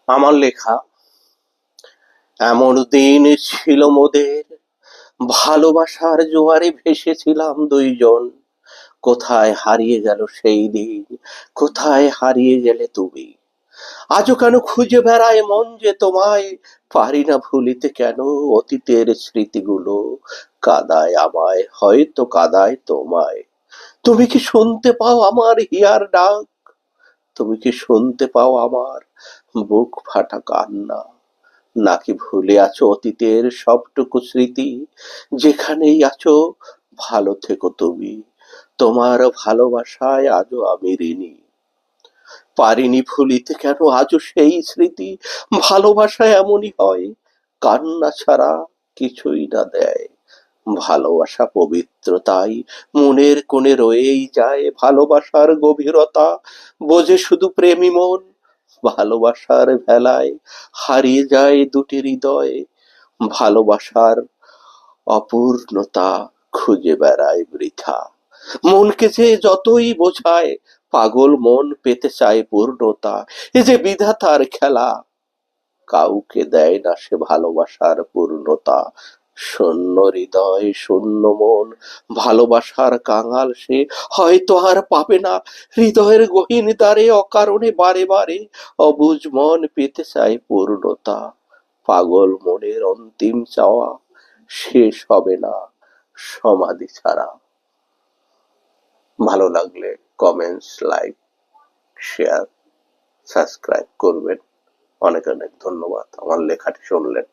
আমার লেখা। এমন দিন ছিল মোদের, ভালোবাসার জোয়ারে ভেসেছিলাম দুইজন। কোথায় হারিয়ে গেল সেই দিন, কোথায় হারিয়ে গেলে তুমি? আজও কেন খুঁজে বেড়ায় মন যে তোমায়, পারি না ভুলিতে কেন অতীতের স্মৃতিগুলো। কাদায় আমায়, হয়তো কাদায় তোমায়। তুমি কি শুনতে পাও আমার হিয়ার ডাক? তুমি কি শুনতে পাও আমার বুক ফাটা কান্না? নাকি ভুলে আছো অতীতের সবটুকু স্মৃতি? যেখানেই আছো ভালো থেকো তুমি, তোমার ভালোবাসায় আজও আমি ঋণী। পারিনি ভুলিতে কেন আজও সেই স্মৃতি। ভালোবাসা এমনই হয়, কান্না ছাড়া কিছুই না দেয়। ভালোবাসা পবিত্রতাই মনের কোণে রয়েই যায়। ভালোবাসার গভীরতা বোঝে শুধু প্রেমী মন। ভালোবাসার ভেলায় হারিয়ে যায় দুটি হৃদয়। ভালোবাসার অপূর্ণতা খুঁজে বেড়ায় বৃথা। মনকে যে যতই বোঝায়, পাগল মন পেতে চায় পূর্ণতা। এ যে বিধাতার খেলা, কাউকে দেয় না সে ভালোবাসার পূর্ণতা। শূন্য হৃদয় শূন্য মন, ভালোবাসার কাঙাল সে হয়তো আর পাবে না। হৃদয়ের গহীন দ্বারে অকারণে বারে বারে অবুঝ মন পেতে চায় পূর্ণতা। পাগল মনের অন্তিম চাওয়া শেষ হবে না সমাধি ছাড়া। ভালো লাগলে কমেন্টস, লাইক, শেয়ার, সাবস্ক্রাইব করবেন। অনেক অনেক ধন্যবাদ আমার লেখাটি শুনলেন।